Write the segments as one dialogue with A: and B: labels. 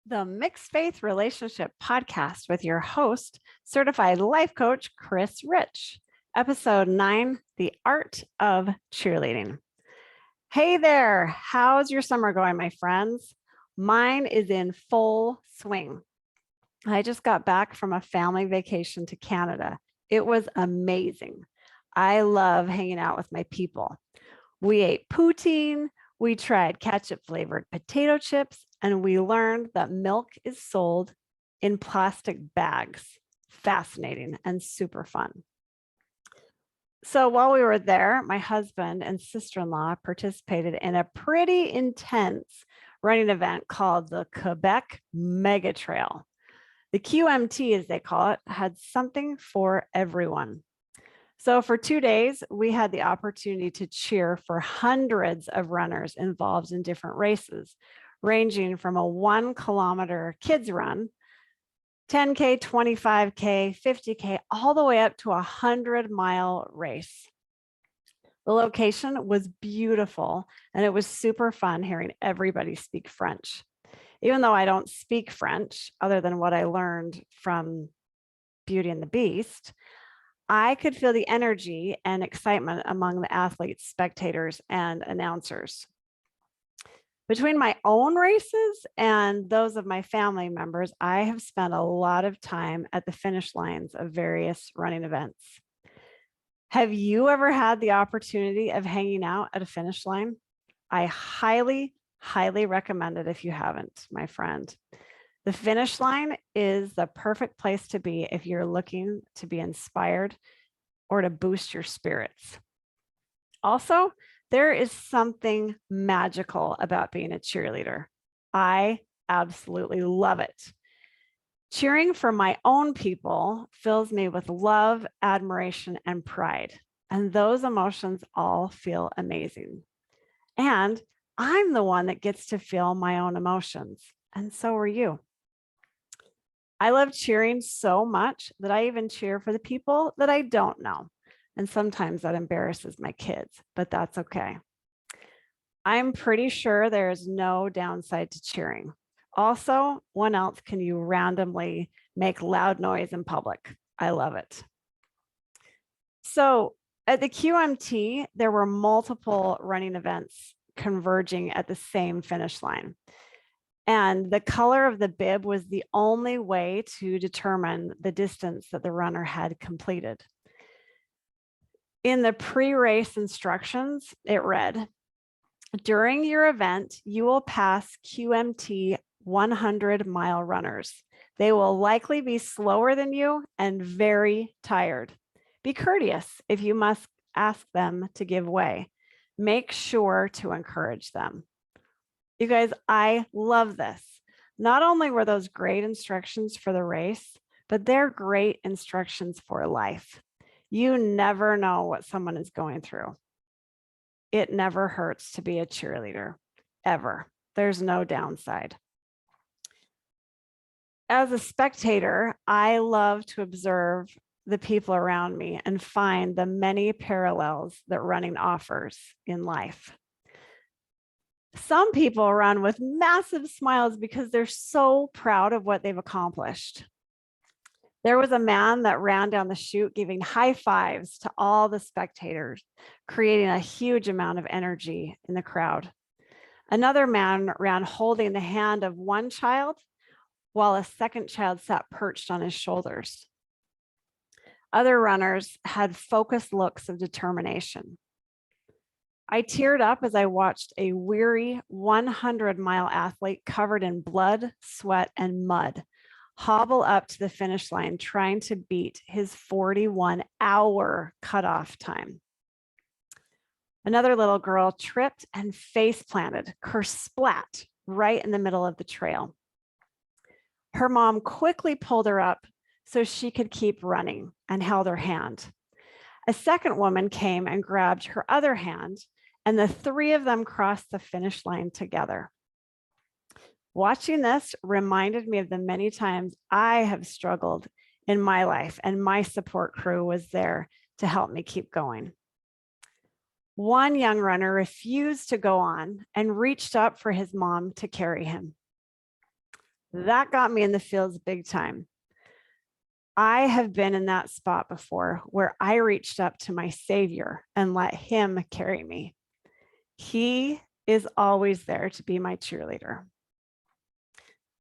A: the Mixed Faith Relationship Podcast with your host, certified life coach, Chris Rich. Episode 9, The Art of Cheerleading. Hey there, how's your summer going, my friends? Mine is in full swing. I just got back from a family vacation to Canada. It was amazing. I love hanging out with my people. We ate poutine, we tried ketchup flavored potato chips, and we learned that milk is sold in plastic bags. Fascinating and super fun. So while we were there, my husband and sister-in-law participated in a pretty intense running event called the Quebec Mega Trail. The QMT, as they call it, had something for everyone. So for 2 days, we had the opportunity to cheer for hundreds of runners involved in different races, ranging from a 1 kilometer kids run, 10K, 25K, 50K, all the way up to a 100-mile race. The location was beautiful, and it was super fun hearing everybody speak French. Even though I don't speak French, other than what I learned from Beauty and the Beast, I could feel the energy and excitement among the athletes, spectators, and announcers. Between my own races and those of my family members, I have spent a lot of time at the finish lines of various running events. Have you ever had the opportunity of hanging out at a finish line? I highly recommend it if you haven't, my friend. The finish line is the perfect place to be if you're looking to be inspired or to boost your spirits. Also, there is something magical about being a cheerleader. I absolutely love it. Cheering for my own people fills me with love, admiration, and pride. And those emotions all feel amazing. And I'm the one that gets to feel my own emotions. And so are you. I love cheering so much that I even cheer for the people that I don't know. And sometimes that embarrasses my kids, but that's okay. I'm pretty sure there is no downside to cheering. Also, when else can you randomly make loud noise in public? I love it. So at the QMT, there were multiple running events converging at the same finish line. And the color of the bib was the only way to determine the distance that the runner had completed. In the pre-race instructions, it read, during your event, you will pass QMT 100-mile runners. They will likely be slower than you and very tired. Be courteous if you must ask them to give way. Make sure to encourage them. You guys, I love this. Not only were those great instructions for the race, but they're great instructions for life. You never know what someone is going through. It never hurts to be a cheerleader, ever. There's no downside. As a spectator, I love to observe the people around me and find the many parallels that running offers in life. Some people run with massive smiles because they're so proud of what they've accomplished. There was a man that ran down the chute giving high fives to all the spectators, creating a huge amount of energy in the crowd. Another man ran holding the hand of one child while a second child sat perched on his shoulders. Other runners had focused looks of determination. I teared up as I watched a weary 100-mile athlete covered in blood, sweat, and mud hobble up to the finish line trying to beat his 41-hour cutoff time. Another little girl tripped and face planted, kersplat, right in the middle of the trail. Her mom quickly pulled her up so she could keep running and held her hand. A second woman came and grabbed her other hand, and the three of them crossed the finish line together. Watching this reminded me of the many times I have struggled in my life, and my support crew was there to help me keep going. One young runner refused to go on and reached up for his mom to carry him. That got me in the feels big time. I have been in that spot before where I reached up to my Savior and let him carry me. He is always there to be my cheerleader.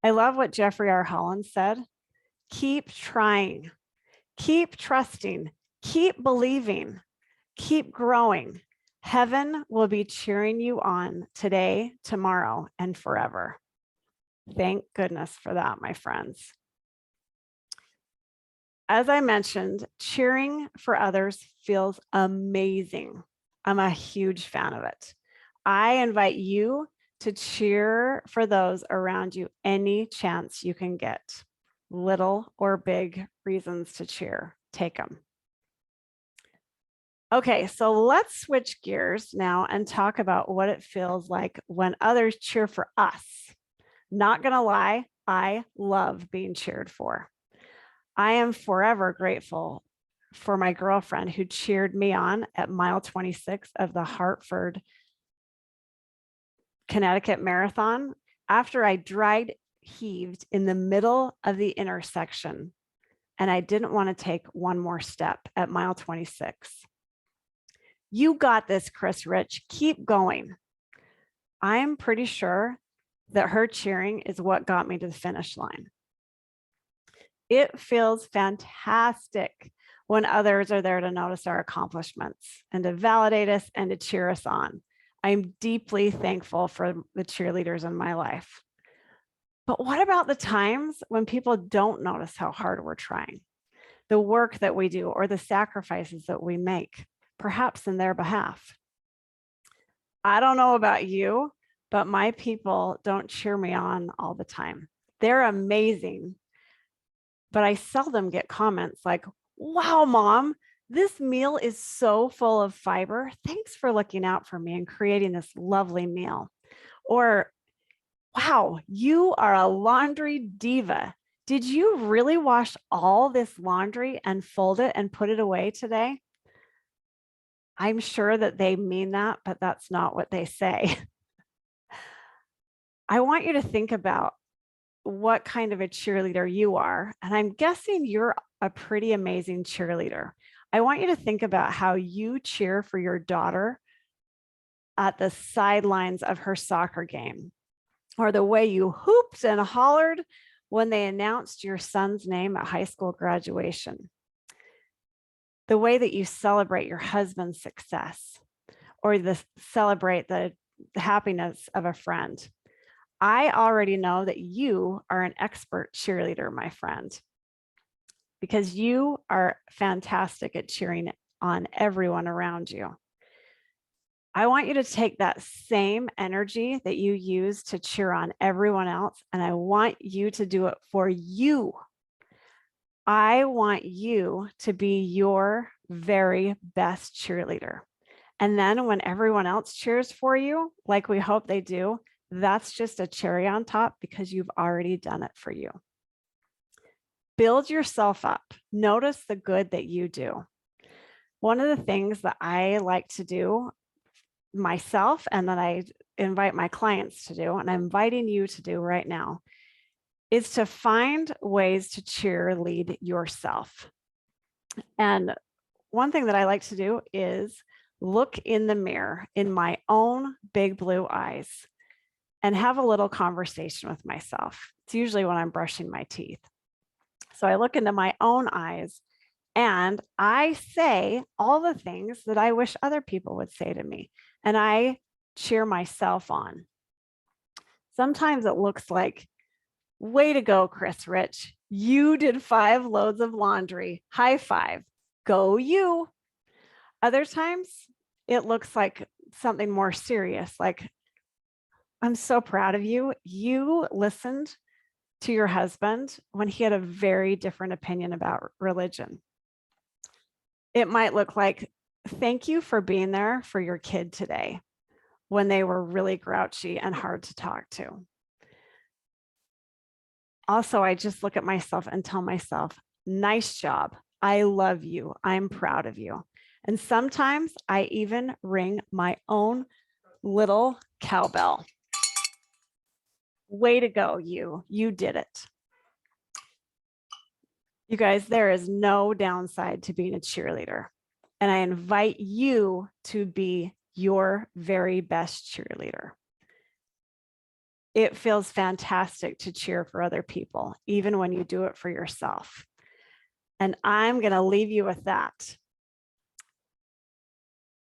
A: I love what Jeffrey R. Holland said. Keep trying, keep trusting, keep believing, keep growing. Heaven will be cheering you on today, tomorrow, and forever. Thank goodness for that, my friends. As I mentioned, cheering for others feels amazing. I'm a huge fan of it. I invite you to cheer for those around you any chance you can get. Little or big reasons to cheer, take them. Okay, so let's switch gears now and talk about what it feels like when others cheer for us. Not gonna lie, I love being cheered for. I am forever grateful for my girlfriend who cheered me on at mile 26 of the Hartford, Connecticut Marathon after I dry heaved in the middle of the intersection and I didn't want to take one more step at mile 26. You got this, Chris Rich. Keep going. I'm pretty sure that her cheering is what got me to the finish line. It feels fantastic when others are there to notice our accomplishments and to validate us and to cheer us on. I'm deeply thankful for the cheerleaders in my life. But what about the times when people don't notice how hard we're trying, the work that we do, or the sacrifices that we make, perhaps in their behalf? I don't know about you, but my people don't cheer me on all the time. They're amazing, but I seldom get comments like, wow, Mom, this meal is so full of fiber. Thanks for looking out for me and creating this lovely meal. Or, wow, you are a laundry diva. Did you really wash all this laundry and fold it and put it away today? I'm sure that they mean that, but that's not what they say. I want you to think about what kind of a cheerleader you are. And I'm guessing you're a pretty amazing cheerleader. I want you to think about how you cheer for your daughter at the sidelines of her soccer game, or the way you hooped and hollered when they announced your son's name at high school graduation, the way that you celebrate your husband's success, or celebrate the happiness of a friend. I already know that you are an expert cheerleader, my friend, because you are fantastic at cheering on everyone around you. I want you to take that same energy that you use to cheer on everyone else, and I want you to do it for you. I want you to be your very best cheerleader. And then when everyone else cheers for you, like we hope they do, that's just a cherry on top because you've already done it for you. Build yourself up. Notice the good that you do. One of the things that I like to do myself and that I invite my clients to do, and I'm inviting you to do right now, is to find ways to cheerlead yourself. And one thing that I like to do is look in the mirror in my own big blue eyes and have a little conversation with myself. It's usually when I'm brushing my teeth. So I look into my own eyes and I say all the things that I wish other people would say to me. And I cheer myself on. Sometimes it looks like, way to go, Chris Rich. You did 5 loads of laundry. High five. Go you. Other times it looks like something more serious, like, I'm so proud of you. You listened to your husband when he had a very different opinion about religion. It might look like, thank you for being there for your kid today when they were really grouchy and hard to talk to. Also, I just look at myself and tell myself, nice job. I love you. I'm proud of you. And sometimes I even ring my own little cowbell. Way to go, you. You did it. You guys, there is no downside to being a cheerleader. And I invite you to be your very best cheerleader. It feels fantastic to cheer for other people, even when you do it for yourself. And I'm going to leave you with that.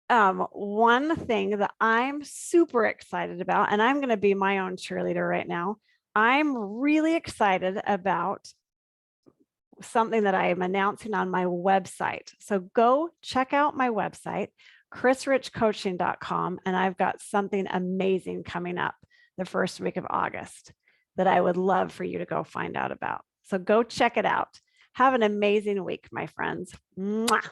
A: One thing that I'm super excited about, and I'm going to be my own cheerleader right now. I'm really excited about something that I am announcing on my website. So go check out my website, chrisrichcoaching.com, and I've got something amazing coming up the first week of August that I would love for you to go find out about. So go check it out. Have an amazing week, my friends. Mwah.